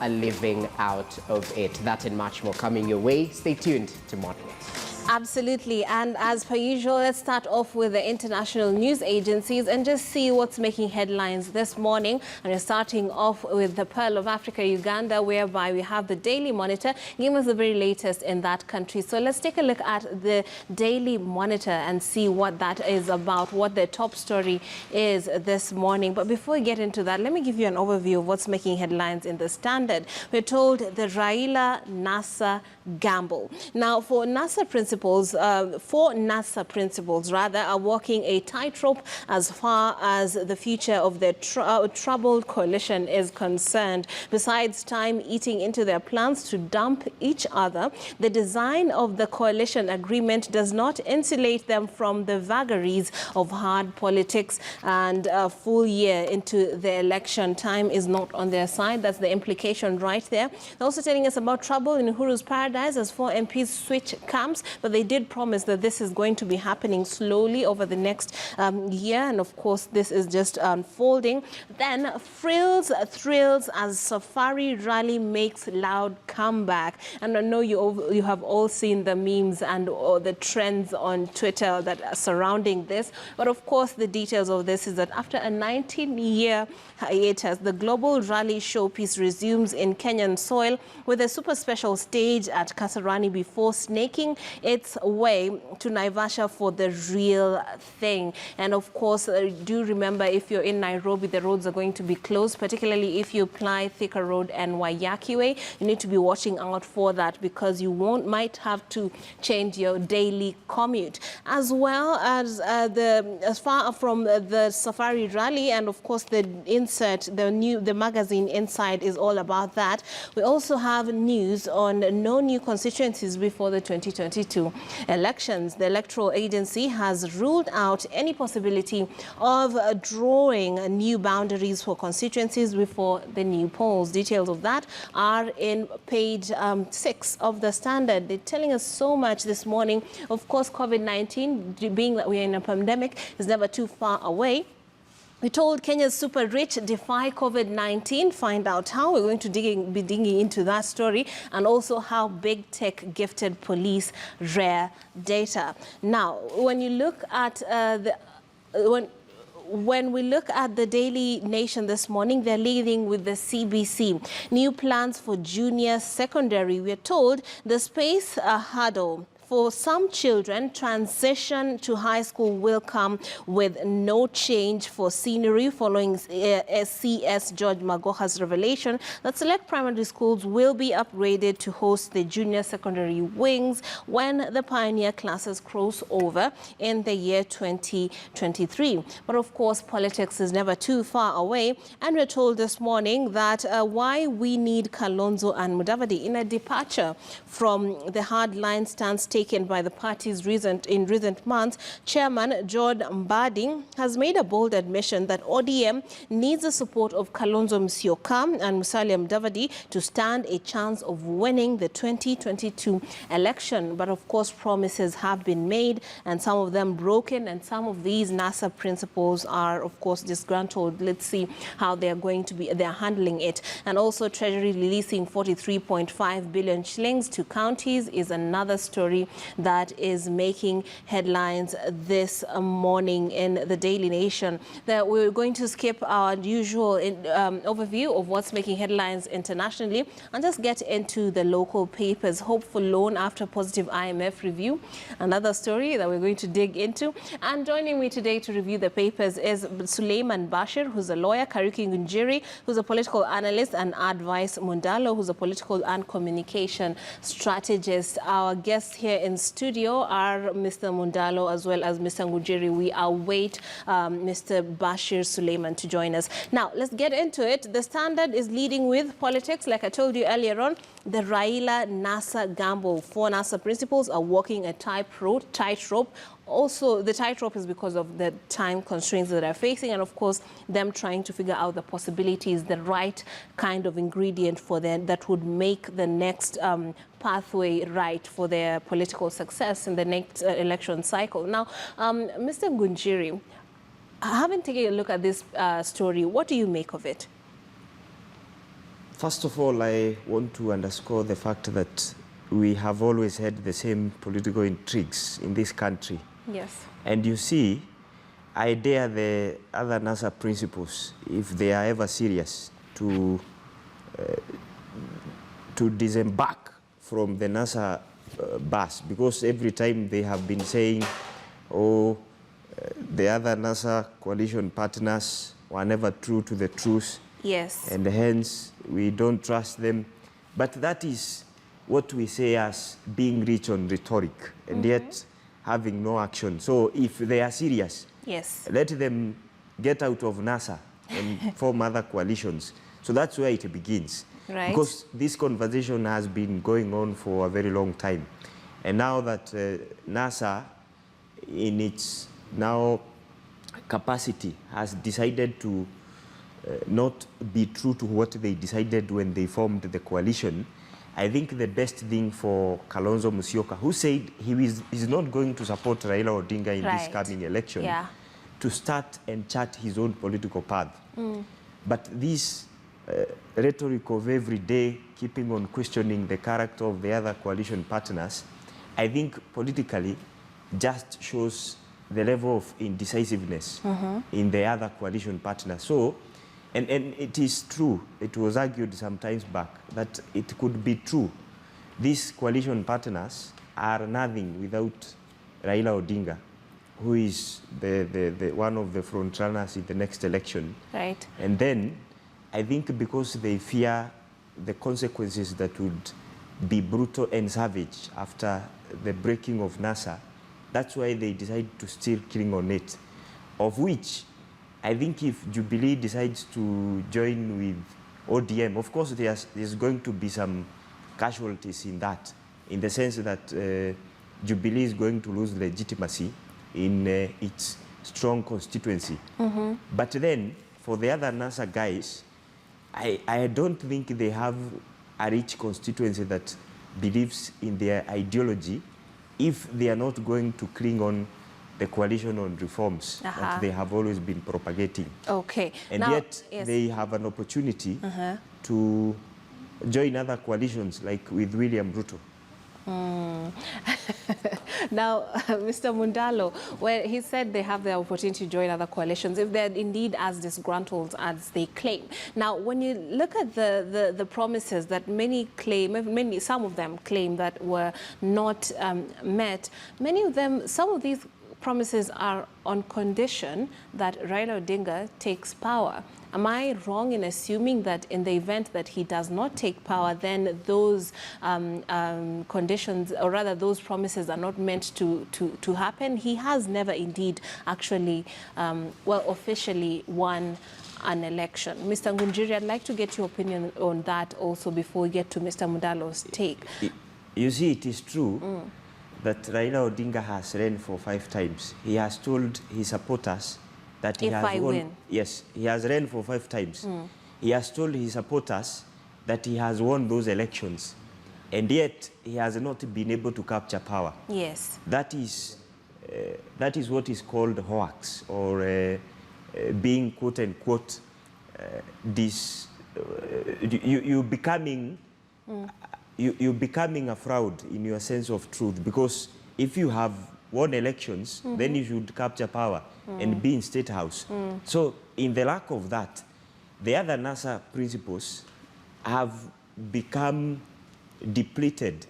a living out of it. That and much more coming your way. Stay tuned to Modern. Absolutely. And as per usual, let's start off with the international news agencies and just see what's making headlines this morning. And we're starting off with the Pearl of Africa, Uganda, whereby we have the Daily Monitor giving us the very latest in that country. So let's take a look at the Daily Monitor and see what that is about, what their top story is this morning. But before we get into that, let me give you an overview of what's making headlines in the Standard. We're told the Raila-NASA gamble. Now, for NASA principals, are walking a tightrope as far as the future of their troubled coalition is concerned. Besides time eating into their plans to dump each other, the design of the coalition agreement does not insulate them from the vagaries of hard politics, and a full year into the election, time is not on their side. That's the implication right there. They're also telling us about trouble in Uhuru's paradise as 4 MPs switch camps, but they did promise that this is going to be happening slowly over the next year, and of course this is just unfolding. Then thrills as Safari rally makes loud comeback, and I know you have all seen the memes and the trends on Twitter that are surrounding this, but of course the details of this is that after a 19-year hiatus, the global rally showpiece resumes in Kenyan soil with a super special stage at Kasarani before snaking its way to Naivasha for the real thing. And of course, do remember, if you're in Nairobi, the roads are going to be closed, particularly if you apply Thika Road and Waiyaki Way. You need to be watching out for that because you might have to change your daily commute, as well as as far from the Safari rally, and of course the insert, the magazine inside is all about that. We also have news on no new constituencies before the 2022 elections. The electoral agency has ruled out any possibility of drawing new boundaries for constituencies before the new polls. Details of that are in page 6 of the Standard. They're telling us so much this morning. Of course, COVID-19, being that we're in a pandemic, is never too far away. We told Kenya's super rich defy COVID-19. Find out how. We're going to be digging into that story, and also how big tech gifted police rare data. Now, when you look at when we look at the Daily Nation this morning, they're leading with the CBC. New plans for junior secondary. We're told the space hurdle. For some children, transition to high school will come with no change for scenery, following CS George Magoha's revelation that select primary schools will be upgraded to host the junior secondary wings when the pioneer classes cross over in the year 2023. But of course, politics is never too far away, and we're told this morning that why we need Kalonzo and Mudavadi in a departure from the hardline stance taken by the parties in recent months. Chairman George Mbadi has made a bold admission that ODM needs the support of Kalonzo Musyoka and Musalia Mudavadi to stand a chance of winning the 2022 election. But of course, promises have been made, and some of them broken, and some of these NASA principals are of course disgruntled. Let's see how they're handling it. And also, Treasury releasing 43.5 billion shillings to counties is another story that is making headlines this morning in the Daily Nation. That we're going to skip our usual overview of what's making headlines internationally and just get into the local papers. Hopeful loan after positive IMF review, another story that we're going to dig into. And joining me today to review the papers is Suleiman Bashir, who's a lawyer, Kariuki Ngunjiri, who's a political analyst, and Advice Mundalo, who's a political and communication strategist. Our guests here in studio are Mr. Mundalo as well as Mr. Ngunjiri. We await Mr. Bashir Suleiman to join us. Now, let's get into it. The Standard is leading with politics. Like I told you earlier on, the Raila-NASA gamble. 4 NASA principals are walking a tightrope. Also, the tightrope is because of the time constraints that they're facing, and of course, them trying to figure out the possibilities, the right kind of ingredient for them that would make the next pathway right for their political success in the next election cycle. Now, Mr. Ngunjiri, having taken a look at this story, what do you make of it? First of all, I want to underscore the fact that we have always had the same political intrigues in this country. Yes. And you see, I dare the other NASA principals, if they are ever serious, to disembark from the NASA bus, because every time they have been saying, oh, the other NASA coalition partners were never true to the truth. Yes. And hence, we don't trust them. But that is what we say as being rich on rhetoric, and yet having no action. So if they are serious, yes, let them get out of NASA and form other coalitions. So that's where it begins. Right. Because this conversation has been going on for a very long time. And now that NASA, in its now capacity, has decided to not be true to what they decided when they formed the coalition, I think the best thing for Kalonzo Musyoka, who said he is not going to support Raila Odinga in this coming election, to start and chart his own political path. But this rhetoric of every day keeping on questioning the character of the other coalition partners, I think politically just shows the level of indecisiveness in the other coalition partners. So, and it is true, it was argued some times back that it could be true. These coalition partners are nothing without Raila Odinga, who is the one of the front runners in the next election. Right. And then, I think because they fear the consequences that would be brutal and savage after the breaking of NASA, that's why they decide to still cling on it, of which I think if Jubilee decides to join with ODM, of course there's going to be some casualties in that, in the sense that Jubilee is going to lose legitimacy in its strong constituency. But then, for the other NASA guys, I don't think they have a rich constituency that believes in their ideology if they are not going to cling on the coalition on reforms that they have always been propagating. Okay. And now, yet they have an opportunity to join other coalitions, like with William Ruto. Now, Mr. Mundalo, well, he said they have the opportunity to join other coalitions if they're indeed as disgruntled as they claim. Now, when you look at the promises that many claim, some of them claim that were not met, some of these promises are on condition that Raila Odinga takes power. Am I wrong in assuming that in the event that he does not take power, then those conditions, or rather those promises, are not meant to happen? He has never indeed actually, officially won an election. Mr. Ngunjiri, I'd like to get your opinion on that also before we get to Mr. Mundalo's take. You see, it is true that Raila Odinga has run for 5 times. He has told his supporters that he has won. Yes, he has run for 5 times. He has told his supporters that he has won those elections, and yet he has not been able to capture power. Yes. That is what is called hoax, or being quote unquote you becoming you're becoming a fraud in your sense of truth, because if you have won elections, then you should capture power and be in State House. So in the lack of that, the other NASA principles have become depleted,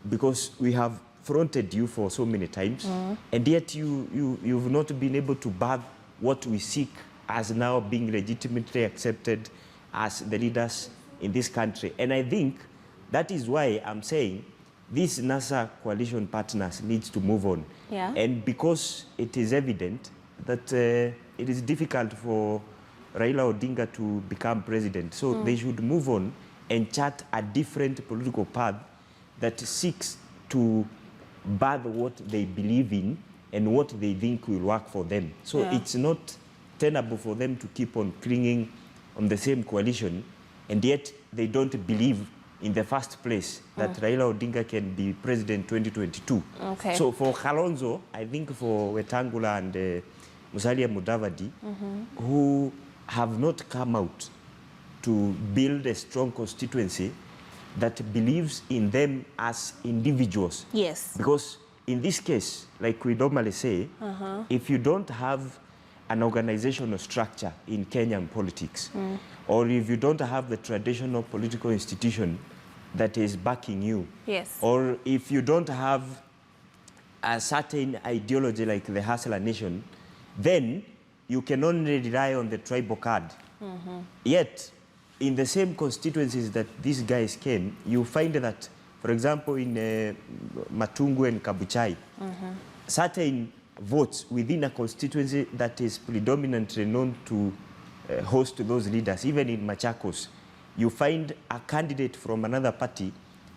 because we have fronted you for so many times, and yet you've not been able to birth what we seek as now being legitimately accepted as the leaders in this country. And I think that is why I'm saying these NASA coalition partners needs to move on. Yeah. And because it is evident that it is difficult for Raila Odinga to become president, so they should move on and chart a different political path that seeks to birth what they believe in and what they think will work for them. So it's not tenable for them to keep on clinging on the same coalition, and yet they don't believe in the first place that Raila Odinga can be president 2022. Okay. So for Kalonzo, I think for Wetangula and Musalia Mudavadi, who have not come out to build a strong constituency that believes in them as individuals. Yes. Because in this case, like we normally say, if you don't have an organizational structure in Kenyan politics, or if you don't have the traditional political institution that is backing you, yes, or if you don't have a certain ideology like the Hustler Nation, then you can only rely on the tribal card. Yet, in the same constituencies that these guys came, you find that, for example, in Matungu and Kabuchai, certain votes within a constituency that is predominantly known to host those leaders, even in Machakos, you find a candidate from another party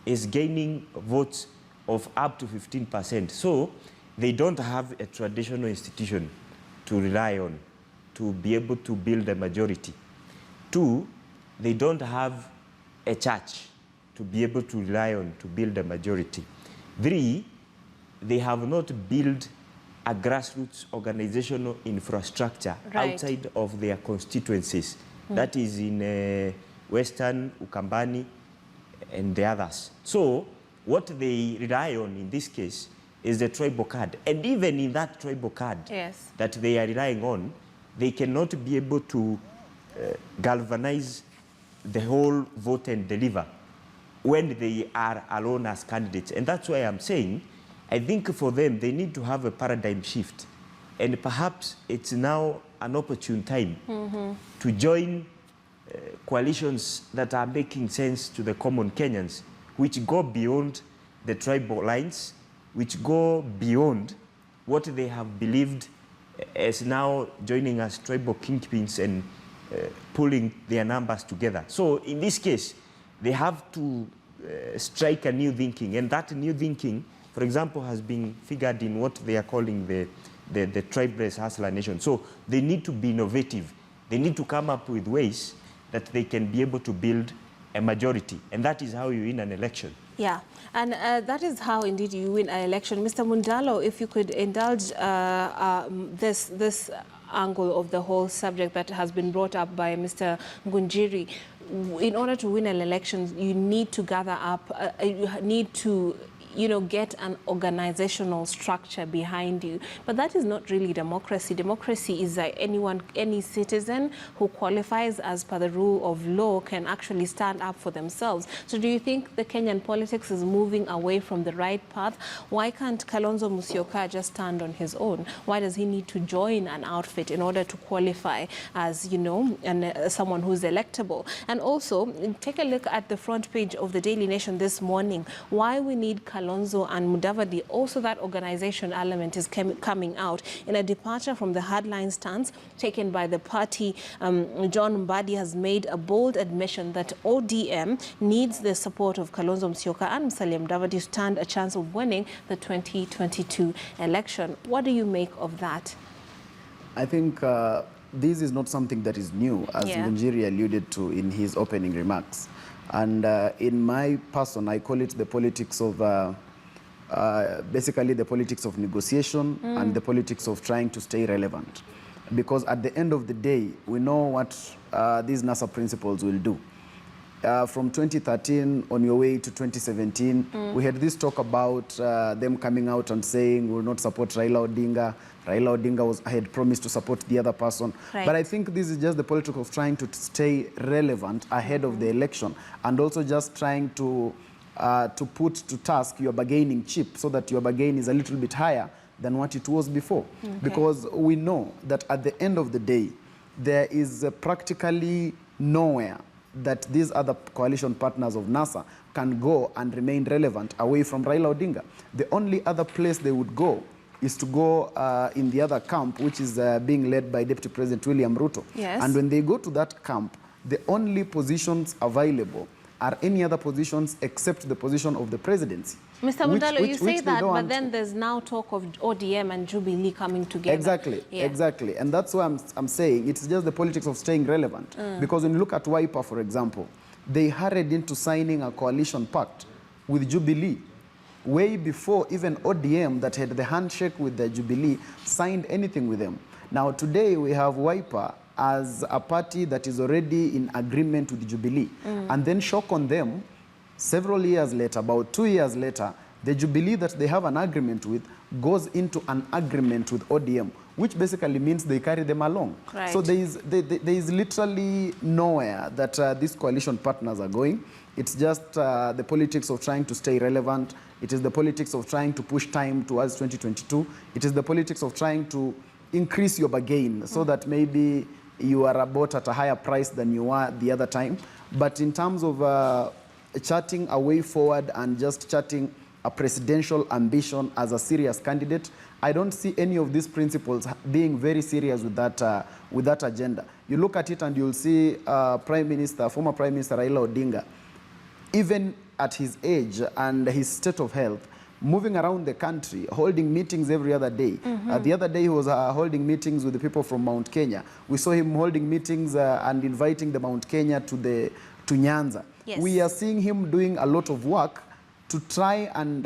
is gaining votes of up to 15%. So they don't have a traditional institution to rely on to be able to build a majority. 2, they don't have a church to be able to rely on to build a majority. 3, they have not built a grassroots organizational infrastructure outside of their constituencies. That is in Western, Ukambani, and the others. So what they rely on in this case is the tribal card. And even in that tribal card that they are relying on, they cannot be able to galvanize the whole vote and deliver when they are alone as candidates. And that's why I'm saying, I think for them, they need to have a paradigm shift. And perhaps it's now an opportune time to join coalitions that are making sense to the common Kenyans, which go beyond the tribal lines, which go beyond what they have believed as now joining as tribal kingpins and pulling their numbers together. So in this case, they have to strike a new thinking, and that new thinking, for example, has been figured in what they are calling the tribe-based hustler nation. So they need to be innovative. They need to come up with ways that they can be able to build a majority, and that is how you win an election. Yeah, and that is how indeed you win an election. Mr. Mundalo, if you could indulge this angle of the whole subject that has been brought up by Mr. Ngunjiri. In order to win an election, you need to gather up, you need to get an organizational structure behind you. But that is not really democracy. Democracy is that any citizen who qualifies as per the rule of law can actually stand up for themselves. So do you think the Kenyan politics is moving away from the right path? Why can't Kalonzo Musyoka just stand on his own? Why does he need to join an outfit in order to qualify as, someone who's electable? And also, take a look at the front page of the Daily Nation this morning. Why we need Kalonzo and Mudavadi, also that organization element is coming out in a departure from the hardline stance taken by the party. John Mbadi has made a bold admission that ODM needs the support of Kalonzo Musyoka and Musalia Mudavadi to stand a chance of winning the 2022 election. What do you make of that? I think this is not something that is new, as Ngunjiri alluded to in his opening remarks. And in my person, I call it the politics of, basically the politics of negotiation and the politics of trying to stay relevant. Because at the end of the day, we know what these NASA principles will do. From 2013 on your way to 2017, we had this talk about them coming out and saying we will not support Raila Odinga. Raila Odinga had promised to support the other person. Right. But I think this is just the politics of trying to stay relevant ahead of the election, and also just trying to put to task your bargaining chip so that your bargain is a little bit higher than what it was before. Okay. Because we know that at the end of the day, there is practically nowhere that these other coalition partners of NASA can go and remain relevant away from Raila Odinga. The only other place they would go is to go in the other camp, which is being led by Deputy President William Ruto. Yes. And when they go to that camp, the only positions available are any other positions except the position of the presidency. Mr. Mundalo, you say that, but then there's now talk of ODM and Jubilee coming together. Exactly, exactly. And that's why I'm saying it's just the politics of staying relevant. Because when you look at Wiper, for example, they hurried into signing a coalition pact with Jubilee way before even ODM, that had the handshake with the Jubilee, signed anything with them. Now today we have Wiper as a party that is already in agreement with Jubilee, and then shock on them several years later, about 2 years later, the Jubilee that they have an agreement with goes into an agreement with ODM, which basically means they carry them along. Right. So there is literally nowhere that these coalition partners are going. It's just the politics of trying to stay relevant. It is the politics of trying to push time towards 2022. It is the politics of trying to increase your bargain so that maybe you are bought at a higher price than you were the other time. But in terms of charting a way forward and just charting a presidential ambition as a serious candidate, I don't see any of these principles being very serious with that agenda. You look at it and you'll see former Prime Minister Raila Odinga, even at his age and his state of health, moving around the country, holding meetings every other day. The other day he was holding meetings with the people from Mount Kenya. We saw him holding meetings and inviting the Mount Kenya to Nyanza. Yes. We are seeing him doing a lot of work to try and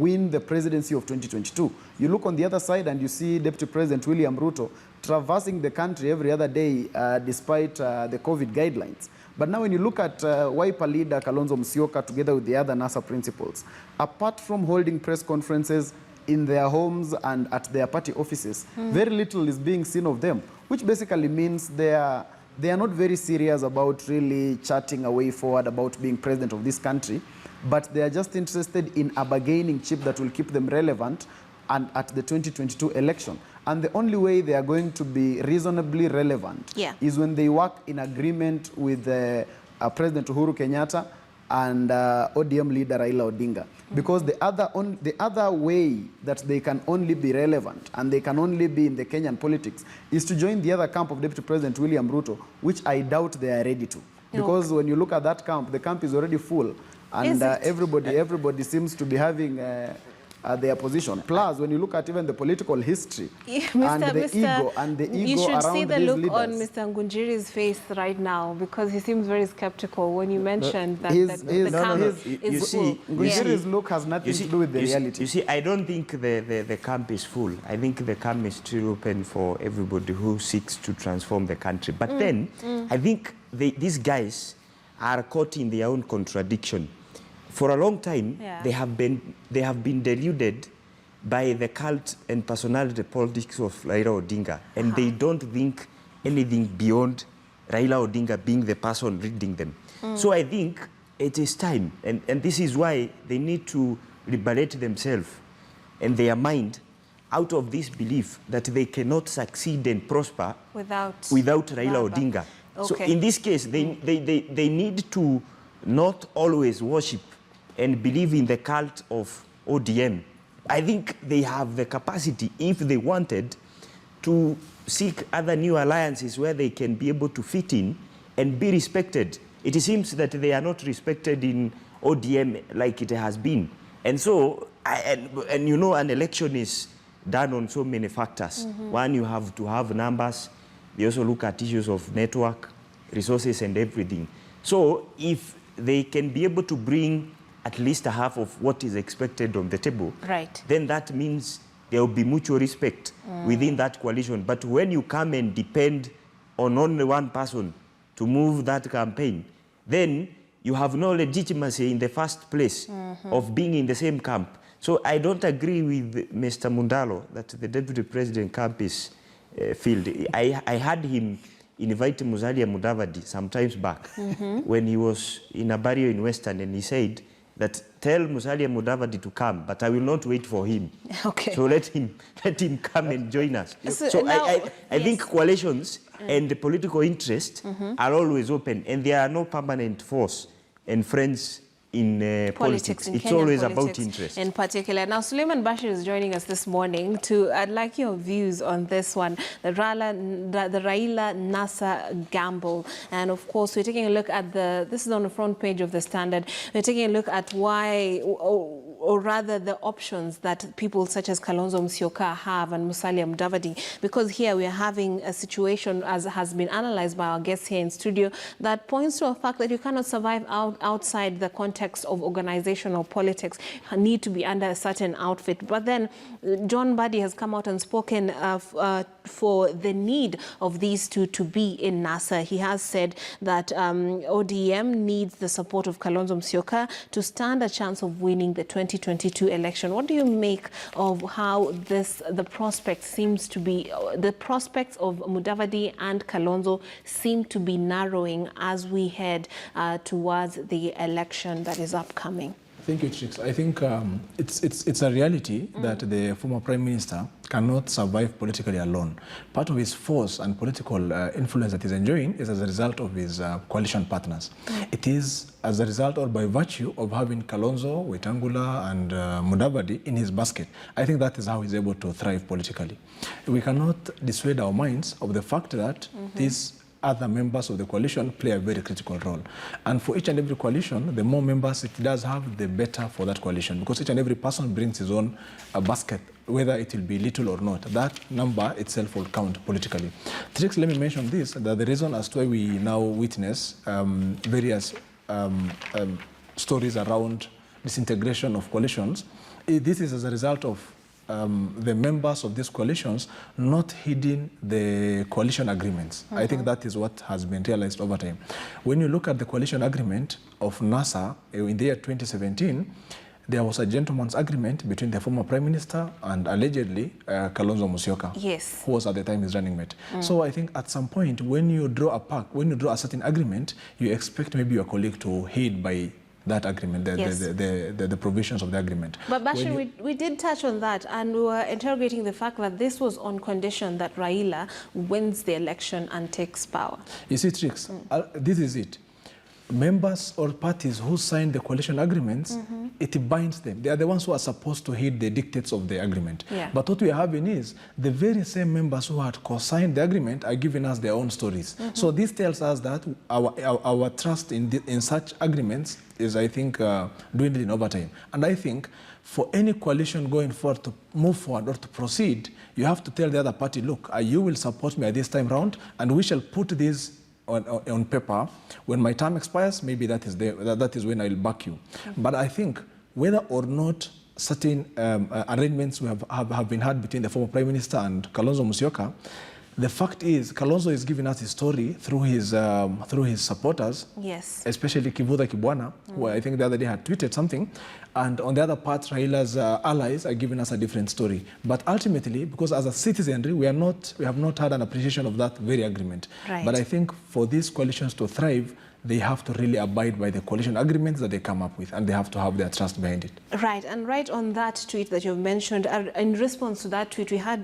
win the presidency of 2022. You look on the other side and you see Deputy President William Ruto traversing the country every other day despite the COVID guidelines. But now when you look at Wiper leader Kalonzo Musyoka together with the other NASA principals, apart from holding press conferences in their homes and at their party offices, very little is being seen of them, which basically means they are not very serious about really charting a way forward about being president of this country, but they are just interested in a bargaining chip that will keep them relevant and at the 2022 election. And the only way they are going to be reasonably relevant is when they work in agreement with President Uhuru Kenyatta and ODM leader Raila Odinga. Because the other way that they can only be relevant and they can only be in the Kenyan politics is to join the other camp of Deputy President William Ruto, which I doubt they are ready to. Because when you look at that camp, the camp is already full, and everybody seems to be having their position. Plus, when you look at even the political history and the ego you should around see the these look leaders. on Mr. Ngunjiri's face right now, because he seems very skeptical when you mentioned that the camp is full. Ngunjiri's look has nothing to do with the reality. You see, I don't think the camp is full. I think the camp is still open for everybody who seeks to transform the country. But then, I think these guys are caught in their own contradiction. For a long time, they have been deluded by the cult and personality politics of Raila Odinga, and they don't think anything beyond Raila Odinga being the person leading them. So I think it is time, and this is why they need to liberate themselves and their mind out of this belief that they cannot succeed and prosper without Raila Odinga. Okay. So in this case, they need to not always worship and believe in the cult of ODM. I think they have the capacity, if they wanted, to seek other new alliances where they can be able to fit in and be respected. It seems that they are not respected in ODM like it has been. And so, and you know, an election is done on so many factors. One, you have to have numbers. They also look at issues of network, resources, and everything. So if they can be able to bring at least a half of what is expected on the table, then that means there will be mutual respect within that coalition. But when you come and depend on only one person to move that campaign, then you have no legitimacy in the first place of being in the same camp. So I don't agree with Mr. Mundalo that the Deputy President camp is filled. I had him invite Musalia Mudavadi some times back when he was in a barrio in Western, and he said that tell Musalia Mudavadi to come, but I will not wait for him. Okay. So let him come and join us. So now, I think coalitions and the political interest are always open, and there are no permanent force and friends in politics. It's always about interest. In particular. Now, Suleiman Bashir is joining us this morning. I'd like your views on this one, the Raila NASA gamble. And of course, we're taking a look at this is on the front page of the Standard. We're taking a look at why or rather the options that people such as Kalonzo Musyoka have and Musalia Mudavadi, because here we are having a situation, as has been analyzed by our guests here in studio, that points to a fact that you cannot survive outside the context of organizational politics, need to be under a certain outfit. But then John Mbadi has come out and spoken for the need of these two to be in NASA. He has said that ODM needs the support of Kalonzo Musyoka to stand a chance of winning the 2022 election. What do you make of how the prospects of Mudavadi and Kalonzo seem to be narrowing as we head towards the election that is upcoming? Thank you, Trix. I think it's a reality that the former Prime Minister cannot survive politically alone. Part of his force and political influence that he's enjoying is as a result of his coalition partners. It is as a result or by virtue of having Kalonzo, Wetangula and Mudavadi in his basket. I think that is how he's able to thrive politically. We cannot dissuade our minds of the fact that these other members of the coalition play a very critical role. And for each and every coalition, the more members it does have, the better for that coalition, because each and every person brings his own basket, whether it will be little or not. That number itself will count politically. Trix, let me mention this, that the reason as to why we now witness various stories around disintegration of coalitions, this is as a result of the members of these coalitions not heeding the coalition agreements. I think that is what has been realized over time. When you look at the coalition agreement of NASA in the year 2017, there was a gentleman's agreement between the former Prime Minister and allegedly Kalonzo Musyoka, yes, who was at the time his running mate. So I think at some point when you draw a certain agreement, you expect maybe your colleague to heed by that agreement, the provisions of the agreement. But Bashir, we did touch on that, and we were interrogating the fact that this was on condition that Raila wins the election and takes power. You see, Trix, this is it. Members or parties who sign the coalition agreements, it binds them. They are the ones who are supposed to heed the dictates of the agreement. But what we are having is the very same members who had co-signed the agreement are giving us their own stories. So this tells us that our trust in such agreements is, I think, dwindling over time. And I think for any coalition going forward to move forward or to proceed, you have to tell the other party, look, you will support me at this time round, and we shall put this on paper. When my term expires, maybe that is when I'll back you. But I think whether or not certain arrangements have been had between the former Prime Minister and Kalonzo Musyoka, the fact is Kalonzo is giving us his story through his supporters, yes, especially Kivutha Kibwana, who I think the other day had tweeted something, and on the other part, Raila's allies are giving us a different story. But ultimately, because as a citizenry, we have not had an appreciation of that very agreement. Right. But I think for these coalitions to thrive, they have to really abide by the coalition agreements that they come up with, and they have to have their trust behind it. Right, and right on that tweet that you've mentioned, in response to that tweet, we had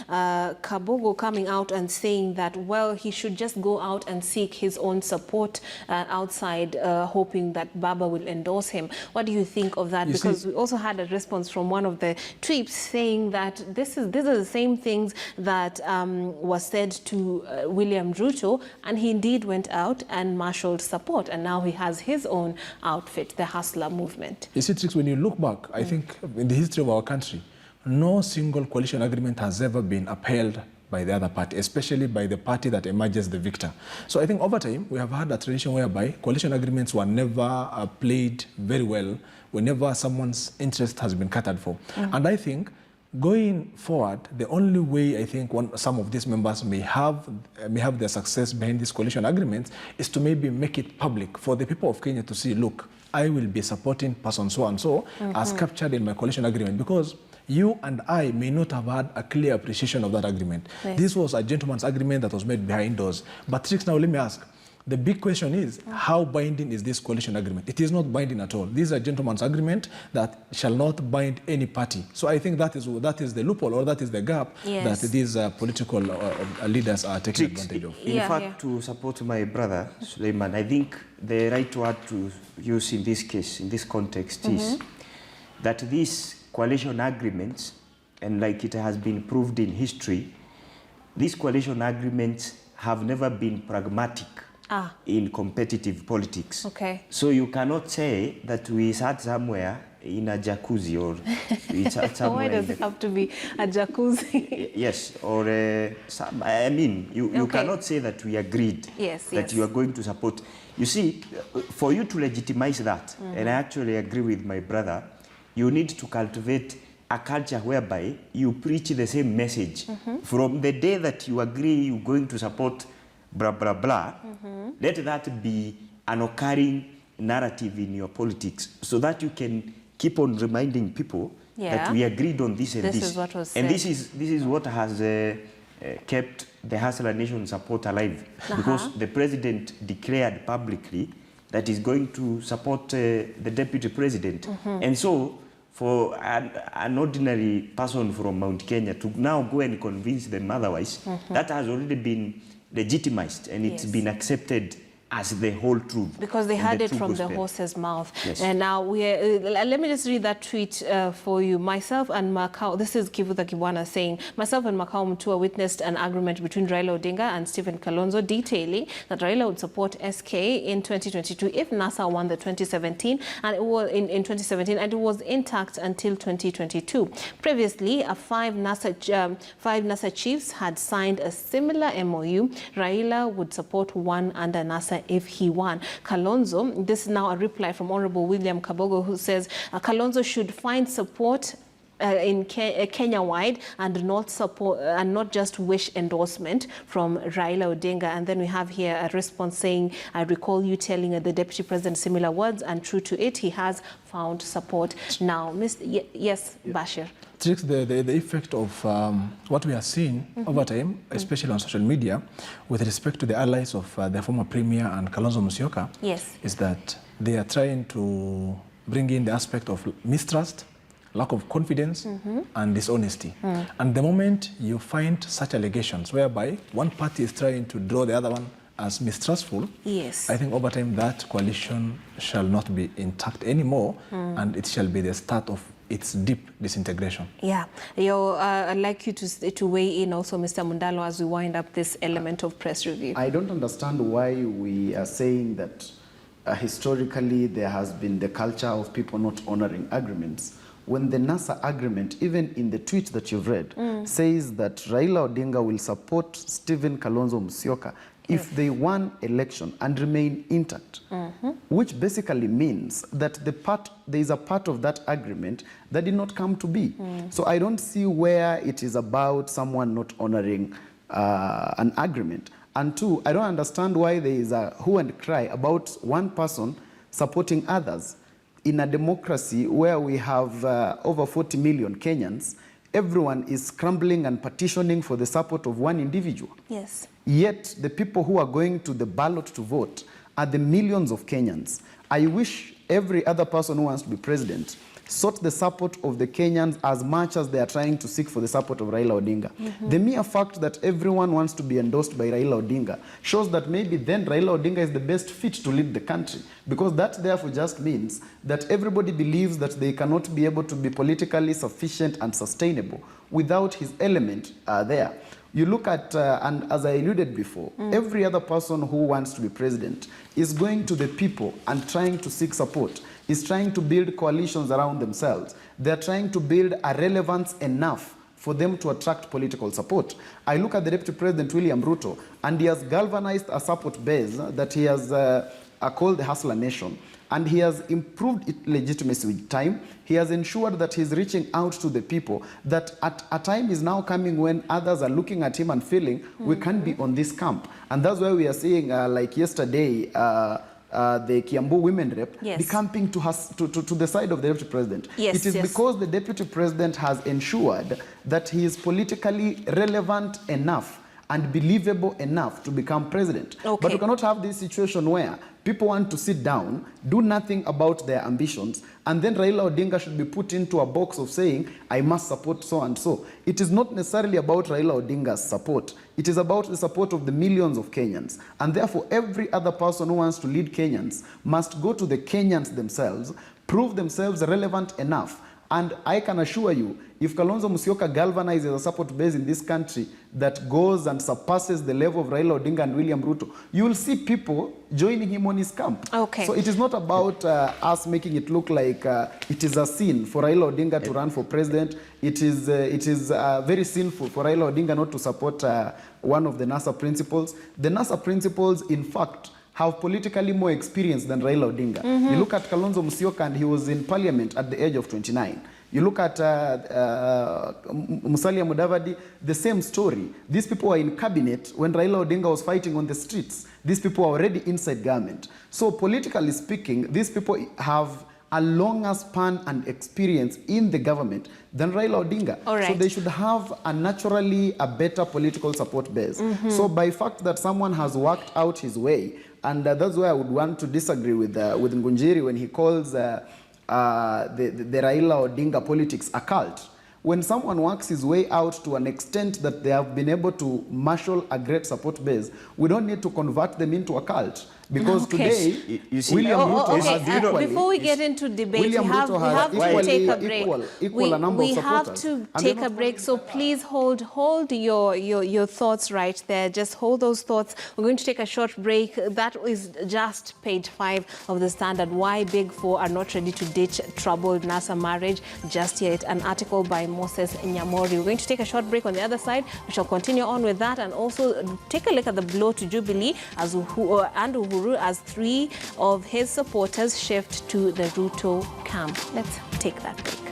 Kabogo coming out and saying that, well, he should just go out and seek his own support outside, hoping that Baba will endorse him. What do you think of that? Because we also had a response from one of the tweets saying that these are the same things that was said to William Ruto, and he indeed went out and marshaled support, and now he has his own outfit, the Hustler movement. You see, Trix, when you look back, I think in the history of our country, no single coalition agreement has ever been upheld by the other party, especially by the party that emerges the victor. So I think over time, we have had a tradition whereby coalition agreements were never played very well whenever someone's interest has been catered for. And I think going forward, the only way I think some of these members may have their success behind these coalition agreements is to maybe make it public for the people of Kenya to see, look, I will be supporting person so and so as captured in my coalition agreement, because you and I may not have had a clear appreciation of that agreement. Yes. This was a gentleman's agreement that was made behind doors. But Trix, now let me ask, the big question is, how binding is this coalition agreement? It is not binding at all. This is a gentleman's agreement that shall not bind any party. So I think that is the loophole, or that is the gap that these political leaders are taking advantage of. In fact, to support my brother, Suleiman, I think the right word to use in this case, in this context, is that these coalition agreements, and like it has been proved in history, these coalition agreements have never been pragmatic in competitive politics. Okay. So you cannot say that we sat somewhere in a jacuzzi or it's somewhere. Why does it have to be a jacuzzi? Yes, or I mean, you cannot say that we agreed that you are going to support. You see, for you to legitimize that, and I actually agree with my brother, you need to cultivate a culture whereby you preach the same message. From the day that you agree you're going to support blah, blah, blah, let that be an occurring narrative in your politics so that you can keep on reminding people that we agreed on this and this. This is what was said. And this is what has kept the Hustler Nation support alive. Because the president declared publicly that he's going to support the deputy president. And so, for an ordinary person from Mount Kenya to now go and convince them otherwise, that has already been legitimized and it's been accepted as the whole truth. Because they heard it from the horse's mouth. Yes. And now, let me just read that tweet for you. Myself and Makau, this is Kivutha Kibwana saying, myself and Makau Mutua witnessed an agreement between Raila Odinga and Stephen Kalonzo detailing that Raila would support SK in 2022 if NASA won the 2017 and it was in 2017 and it was intact until 2022. Previously, five NASA chiefs had signed a similar MOU. Raila would support one under NASA if he won. Kalonzo, this is now a reply from Honorable William Kabogo, who says Kalonzo should find support in Kenya-wide and not just wish endorsement from Raila Odinga. And then we have here a response saying, I recall you telling the Deputy President similar words, and true to it, he has found support now. Yes, Bashir. The effect of what we are seeing over time, especially on social media, with respect to the allies of the former Premier and Kalonzo Musyoka, is that they are trying to bring in the aspect of mistrust, lack of confidence, and dishonesty. And the moment you find such allegations whereby one party is trying to draw the other one as mistrustful, I think over time that coalition shall not be intact anymore, and it shall be the start of its deep disintegration. Yeah. I'd like you to weigh in also, Mr. Mundalo, as we wind up this element of press review. I don't understand why we are saying that historically there has been the culture of people not honoring agreements, when the NASA agreement, even in the tweet that you've read, says that Raila Odinga will support Stephen Kalonzo Musyoka if they won election and remain intact, which basically means that there is a part of that agreement that did not come to be. So I don't see where it is about someone not honoring an agreement. And two, I don't understand why there is a hue and cry about one person supporting others. In a democracy where we have over 40 million Kenyans, everyone is scrambling and petitioning for the support of one individual. Yet the people who are going to the ballot to vote are the millions of Kenyans. I wish every other person who wants to be president sought the support of the Kenyans as much as they are trying to seek for the support of Raila Odinga. The mere fact that everyone wants to be endorsed by Raila Odinga shows that maybe then Raila Odinga is the best fit to lead the country, because that therefore just means that everybody believes that they cannot be able to be politically sufficient and sustainable without his element there. You look at, and as I alluded before, every other person who wants to be president is going to the people and trying to seek support, is trying to build coalitions around themselves. They're trying to build a relevance enough for them to attract political support. I look at the Deputy President William Ruto, and he has galvanized a support base that he has called the Hustler Nation. And he has improved its legitimacy with time. He has ensured that he's reaching out to the people, that at a time is now coming when others are looking at him and feeling we can't be on this camp. And that's why we are seeing, like yesterday, the Kiambu women rep decamping to the side of the Deputy President. It is because the Deputy President has ensured that he is politically relevant enough and believable enough to become president. But we cannot have this situation where people want to sit down, do nothing about their ambitions, and then Raila Odinga should be put into a box of saying, I must support so and so. It is not necessarily about Raila Odinga's support. It is about the support of the millions of Kenyans. And therefore, every other person who wants to lead Kenyans must go to the Kenyans themselves, prove themselves relevant enough, And I can assure you, if Kalonzo Musyoka galvanizes a support base in this country that goes and surpasses the level of Raila Odinga and William Ruto, you will see people joining him on his camp. Okay. So it is not about us making it look like it is a sin for Raila Odinga to run for president. It is very sinful for Raila Odinga not to support one of the NASA principles. The NASA principles, in fact, have politically more experience than Raila Odinga. You look at Kalonzo Musyoka, and he was in parliament at the age of 29. You look at Musalia Mudavadi, the same story. These people were in cabinet when Raila Odinga was fighting on the streets. These people are already inside government. So politically speaking, these people have a longer span and experience in the government than Raila Odinga. All right. So they should have a naturally a better political support base. So by fact that someone has worked out his way, and that's why I would want to disagree with Ngunjiri when he calls the Raila Odinga politics a cult. When someone works his way out to an extent that they have been able to marshal a great support base, we don't need to convert them into a cult. Because today, you see, William Ruto okay. has equally... Before we get into debate, we William have Ruto has to take a break. equal a number of supporters. We have to take a break, so please hold your thoughts right there. Just hold those thoughts. We're going to take a short break. That is just page 5 of the Standard. Why Big Four are not ready to ditch troubled NASA marriage just yet. An article by Moses Nyamori. We're going to take a short break. On the other side, we shall continue on with that and also take a look at the blow to Jubilee as and Uhuru as 3 of his supporters shift to the Ruto camp. Let's take that break.